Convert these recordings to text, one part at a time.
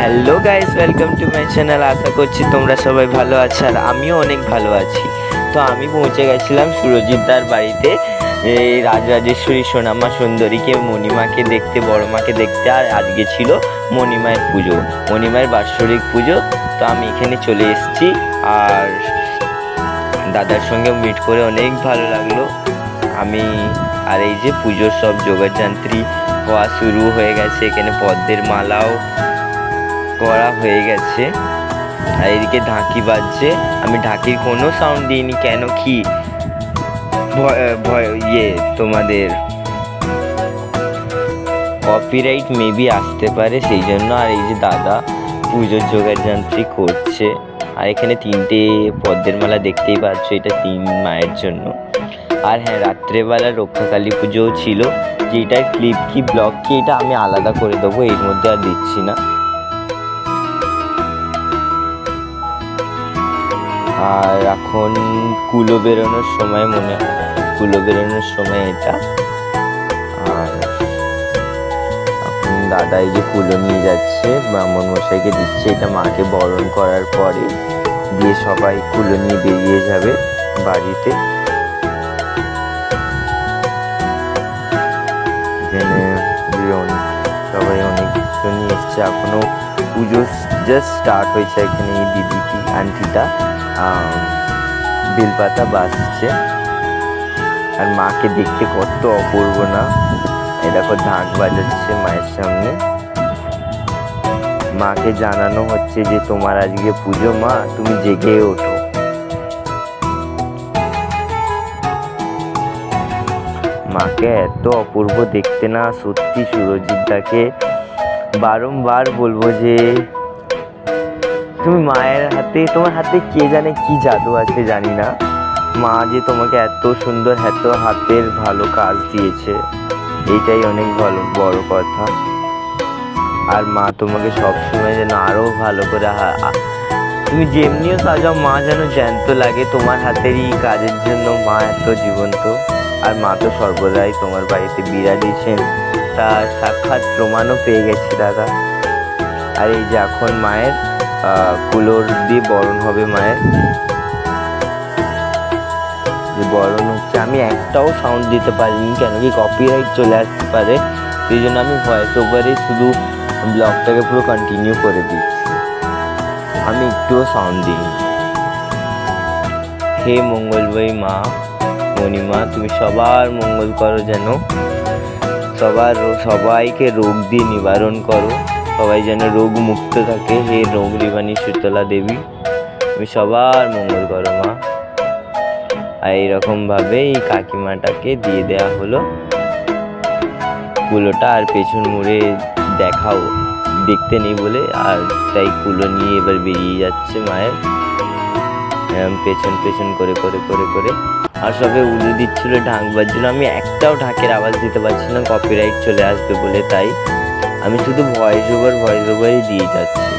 Hello guys, welcome to my channel. আশা করছি তোমরা সবাই ভালো আছো আর আমিও অনেক ভালো আছি। তো আমি পৌঁছে গেছিলাম সুরজিৎদার বাড়িতে, এই রাজরাজেশ্বরী সোনামা সুন্দরীকে, মণিমাকে দেখতে, বড় মাকে দেখতে। আর আজকে ছিল মণিমায়ের পুজো, মণিমায়ের বাৎসরিক পুজো। তো আমি এখানে চলে এসেছি আর দাদার সঙ্গে মিট করে অনেক ভালো লাগলো। আর এই যে পুজোর সব যোগাযন্ত্রী হওয়া শুরু হয়ে গেছে, এখানে পদ্মের মালাও করা হয়ে গেছে। আর এদিকে ঢাকি বাজছে। আমি ঢাকির কোনো সাউন্ড দিইনি, কেন কি ভয় তোমাদের কপিরাইট মেবি আসতে পারে, সেই জন্য। আর এই যে দাদা পুজোর যোগাযন্ত্রী করছে। আর এখানে 3টে পদ্মের মালা দেখতেই পাচ্ছ, এটা 3 মায়ের জন্য। আর হ্যাঁ, রাত্রেবেলা রক্ষাকালী পুজোও ছিল, যেটাই ফ্লিপ কি ব্লক কি এটা আমি আলাদা করে দেবো, এর মধ্যে আর দিচ্ছি না। আর এখন কুলো বেরোনোর সময়, কুলো বেরোনোর সময় এটা। আর এখন দাদা এই যে কুলো নিয়ে যাচ্ছে, ব্রাহ্মণ মশাইকে দিচ্ছে। এটা মাকে বরণ করার পরে দিয়ে সবাই কুলো নিয়ে বেরিয়ে যাবে বাড়িতে। এখানে সবাই অনেকজনই এসছে, এখনো পুজো জাস্ট স্টার্ট হয়েছে। এখানে এই দিদিটি, আন্টিটা বেলপাতা বাজছে। আর মাকে দেখতে কত অপূর্ব না, এই দেখো ঢাক বাজাচ্ছে মায়ের সামনে। মাকে জানানো হচ্ছে যে তোমার আজকে পুজো, মা তুমি জেগে ওঠো। মাকে এত অপূর্ব দেখতে না, সত্যি সুরজিৎদাকে বারংবার বলবো যে তুমি মায়ের হাতে, তোমার হাতে কে জানে কি জাদু আছে, জানি না। মা যে তোমাকে এত সুন্দর, এত হাতের ভালো কাজ দিয়েছে, এইটাই অনেক বড় কথা। আর মা তোমাকে সবসময় যেন আরো ভালো করে, তুমি যেমনিও সাজাও, মা যেন জ্যান্ত লাগে তোমার হাতের এই কাজের জন্য। মা এত জীবন্ত। আর মা তো সর্বদাই তোমার বাড়িতে বিরাজিয়েছেন, তার সাক্ষাৎ প্রমাণও পেয়ে গেছি দাদা। আর এই যে এখন মায়ের কুলোর দিয়ে বরণ হবে, মায়ের যে বরণ হচ্ছে। আমি একটাও সাউন্ড দিতে পারিনি, কেন কি কপিরাইট চলে আসতে পারে, সেই জন্য আমি ভয়েস ওভারে শুধু ব্লগটাকে পুরো কন্টিনিউ করে দিচ্ছি, আমি একটুও সাউন্ড দিইনি। হে মঙ্গলময়ী মা মণিমা, তুমি সবার মঙ্গল করো, যেন সবাইকে রোগ দিয়ে নিবারণ করো, সবাই যেন রোগ মুক্ত থাকে। হে রোগ নিবারণী শীতলা দেবী, তুমি সবার মঙ্গল করো মা। আর এইরকমভাবে এই কাকিমাটাকে দিয়ে দেওয়া হলো কুলোটা। আর পেছন মুড়ে দেখাও দেখতে নেই বলে, আর তাই কুলো নিয়ে এবার বেরিয়ে যাচ্ছে মায়ের, পেছন পেছন করে করে করে করে। আর সবে উলু দিচ্ছিল, ঢাক বাজছিল, আমি একটাও ঢাকের আওয়াজ দিতে পারছি না, কপিরাইট চলে আসবে বলে। তাই আমি শুধু ভয়েস ওভারই দিয়ে যাচ্ছি।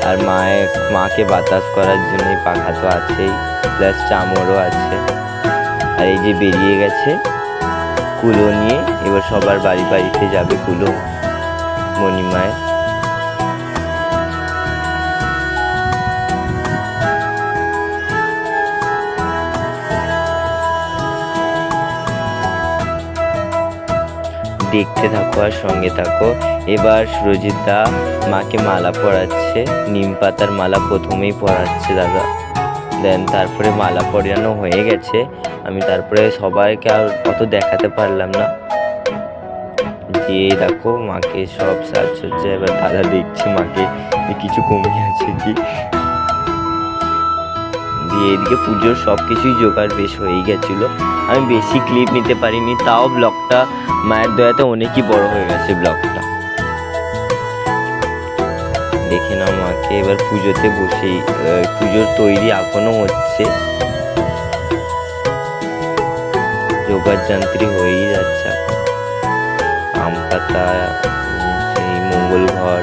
আর মাকে বাতাস করার জন্য পাখা তো আছেই, প্লাস চামড়ও আছে। আর এই যে বেরিয়ে গেছে কুলো নিয়ে, এবার সবার বাড়িতে যাবে কুলো মণিমায়ের। দেখতে থাকো আর সঙ্গে থাকো। এবার সুরজিৎদা মাকে মালা পরাচ্ছে, নিম পাতার মালা প্রথমেই পরাচ্ছে দাদা। দেন তারপরে মালা পরানো হয়ে গেছে, আমি তারপরে সবাইকে আর অত দেখাতে পারলাম না। দিয়ে দেখো মাকে সব সাজসজ্জা, এবার দাদা দেখছে মাকে কিছু কমে আছে কি। দিয়ে এদিকে পুজোর সব কিছুই জোগাড় বেশ হয়ে গেছিলো। আমি বেশি ক্লিপ নিতে পারিনি, তাও ব্লগটা মায়ের দয়াতে অনেকই বড় হয়ে গেছে ব্লগটা। দেখে নাও মাকে এবার পুজোতে বসেই, পুজোর তৈরি এখনো হচ্ছে, যোগাযন্ত্রী হয়েই যাচ্ছে। আম পাতা, সেই মঙ্গল ঘর,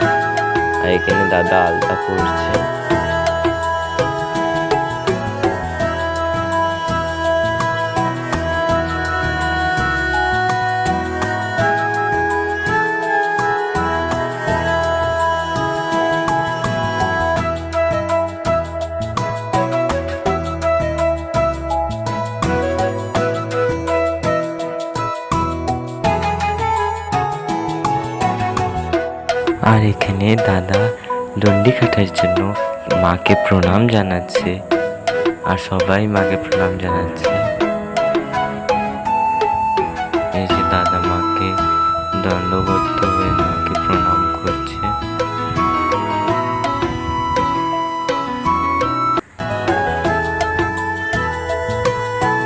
আর এখানে দাদা আলতা পড়ছে। আর এখানে দাদা দণ্ডি কাটার জন্য মাকে প্রণাম জানাচ্ছে, আর সবাই মাকে প্রণাম জানাচ্ছে। এই যে দাদা মাকে দণ্ডবদ্ধ হয়ে মাকে প্রণাম করছে।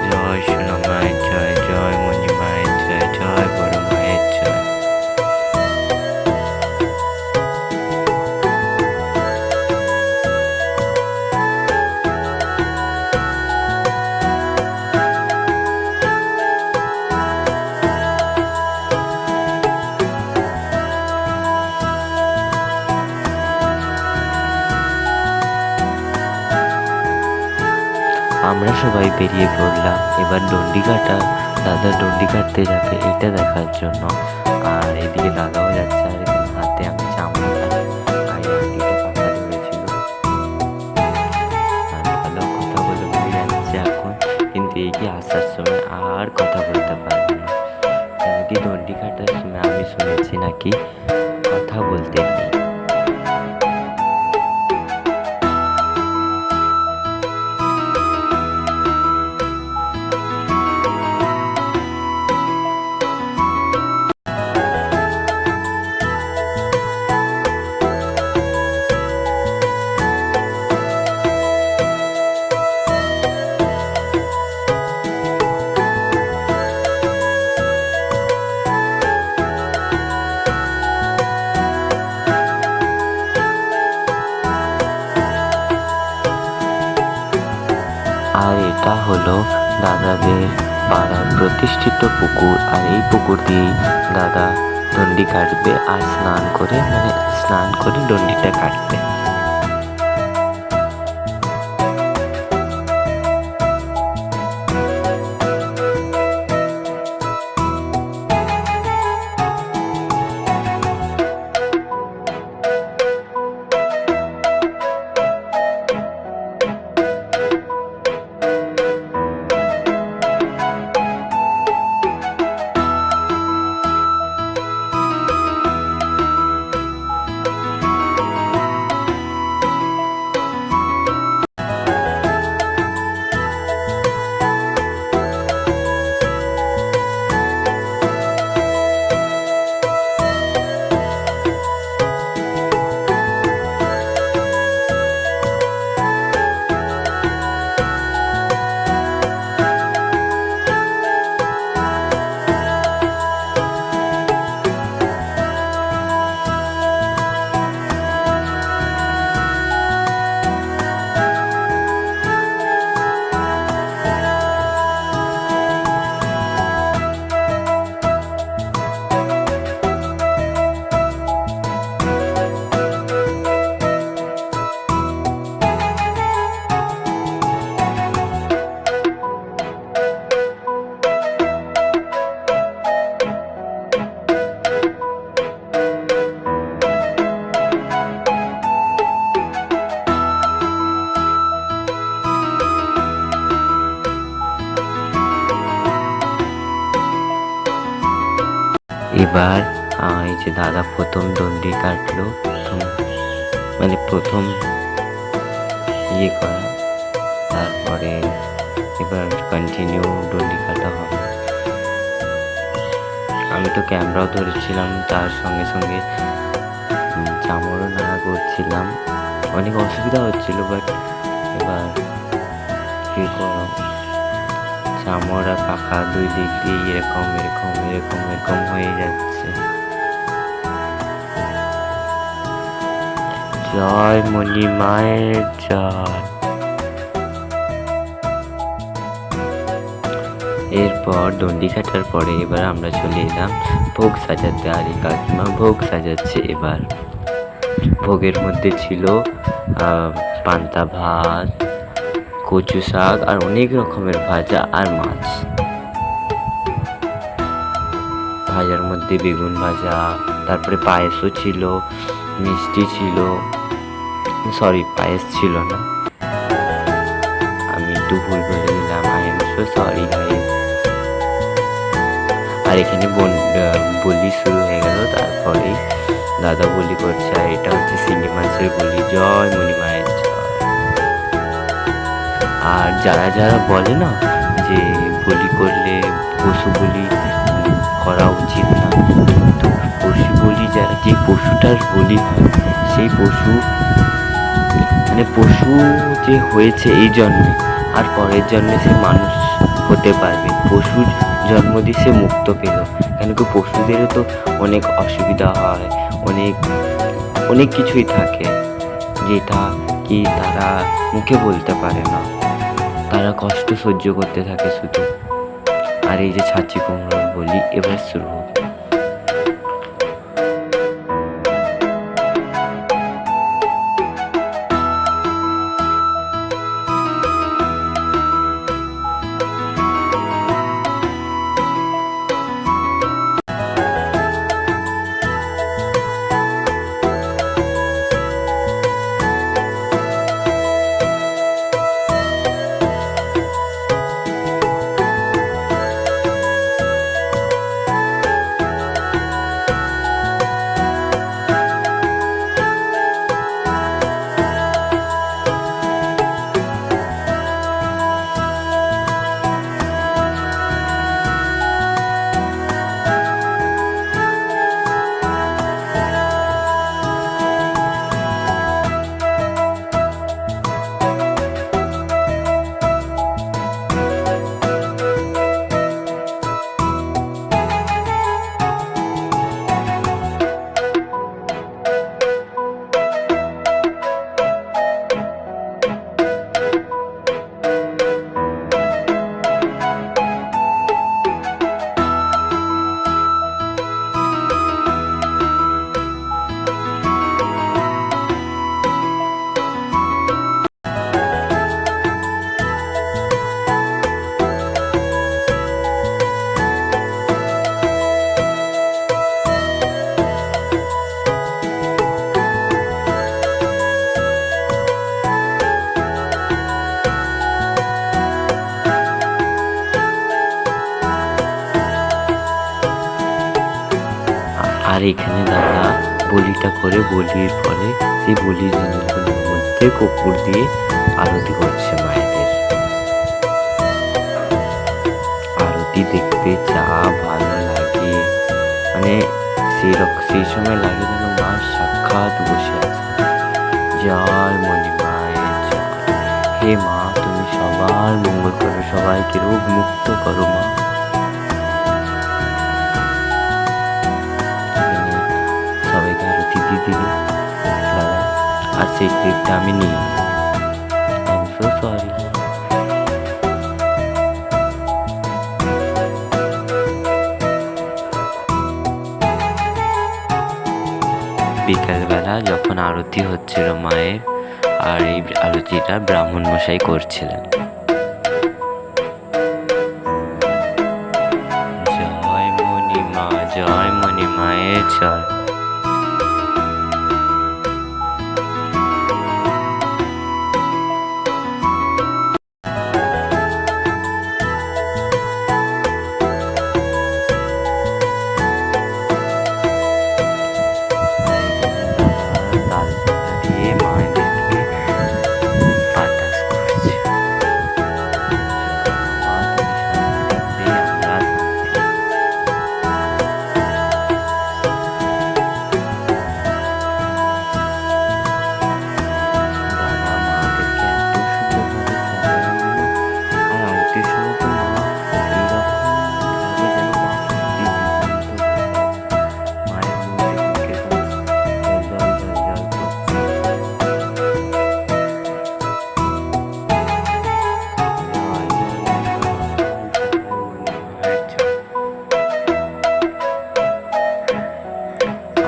জয় সোনা মায়ের জয়, জয় মঞ্জু মায়ের জয়, জয় বড় মায়ের জয়। আমরা সবাই বেরিয়ে পড়লাম এবার দণ্ডি কাটা। দাদা দণ্ডি কাটতে যাবে এটা দেখার জন্য, আর এদিকে দাদাও যাচ্ছে। আর এখানে হাতে আমি চামচ আর আন্টিটা পাখা ধরেছিল, আর ভালো কথা বলে বলে যাচ্ছে এখন, কিন্তু এই কি আসার সময় আর কথা বলতে পারবে না। এমনকি দণ্ডি কাটার সময় আমি শুনেছি নাকি কথা বলতে নেই। আর এটা হলো দাদাদের পাড়ার প্রতিষ্ঠিত পুকুর, আর এই পুকুর দিয়েই দাদা দণ্ডি কাটবে আর স্নান করে দণ্ডিটা কাটবে। এবার এই যে দাদা প্রথম দণ্ডি কাটলো, প্রথম ইয়ে করা, তারপরে এবার কন্টিনিউ দণ্ডি কাটা হবে। আমি তো ক্যামেরাও ধরেছিলাম, তার সঙ্গে সঙ্গে চামড়ও নাড়া করছিলাম, অনেক অসুবিধা হচ্ছিল, বাট এবার কী করো, চামড় আর পাখা দুই দিক দিয়ে এরকম এরকম এরকম এরকম হয়ে যাচ্ছে। জয় মণি মায়ের জয়। এরপর দণ্ডি কাটার পরে এবার আমরা চলে এলাম ভোগ সাজাতে, আর এই কাকিমা ভোগ সাজাচ্ছে। এবার ভোগের মধ্যে ছিল পান্তা ভাত, কচু শাক আর অনেক রকমের ভাজা আর মাছ। ভাজার মধ্যে বেগুন ভাজা, তারপরে পায়েসও ছিল, মিষ্টি ছিল, সরি পায়েস ছিল না, আমি একটু ভুল বলে দিলাম, I am so sorry guys. আর এখানে বলি শুরু হয়ে গেল, তারপরেই দাদা বলি করতে আর যারা যারা বলে না যে বলি করলে পশু বলি করা উচিত না, কিন্তু পশু বলি যারা, যে পশুটার বলি হয় সেই পশু মানে পশু যে হয়েছে এই জন্মে, আর পরের জন্মে সে মানুষ হতে পারবে। পশুর জন্ম দিয়ে সে মুক্ত পেল, কেন কি পশুদেরও তো অনেক অসুবিধা হয়, অনেক অনেক কিছুই থাকে যেটা কি তারা মুখে বলতে পারে না, তারা কষ্ট সহ্য করতে থাকে শুধু। আর এই যে ছাঁচি কুমড়োর বলি এবার শুরু হবে। আর এখানে দাদা বলিটা করে, বলির পরে সেই বলির জিনিসগুলোর মধ্যে কর্পূর দিয়ে আরতি করছে মায়েদের। আরতি দেখতে যা ভালো লাগে, মানে সেই সময় লাগে যেন মা সাক্ষাৎ বসে আছে। জয় মণি মায়ের জয়। হে মা, তুমি সবার মঙ্গল করো, সবাইকে রোগ মুক্ত করো মা। সবাইকে আরতি দিয়ে দিল দাদা, আর সেই ক্লিপটা আমি নিই। I am so sorry. বিকালবেলা যখন আরতি হচ্ছিল মায়ের, আর এই আরতিটা ব্রাহ্মণ মশাই করছিলেন। জয় মণি মা, জয় মণি মায়ের জয়।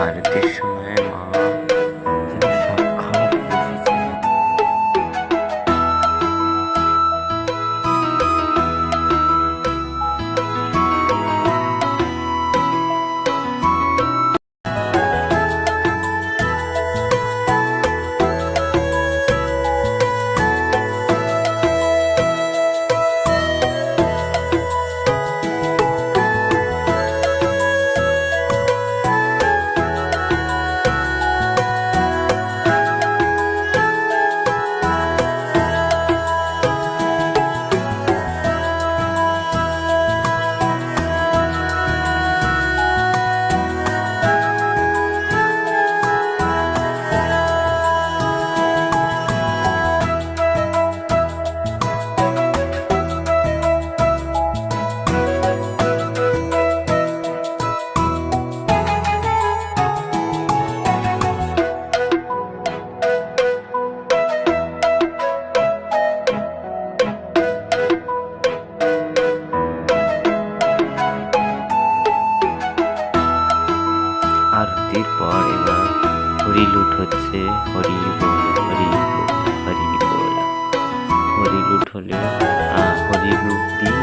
আরতির সময় মা যেন সাক্ষাৎ বসেছে। আরতির পর এবার হরি লুট হচ্ছে। হরি বল, হরি বল, হরি বল। হরি লুট হলে হরি লুট দিয়ে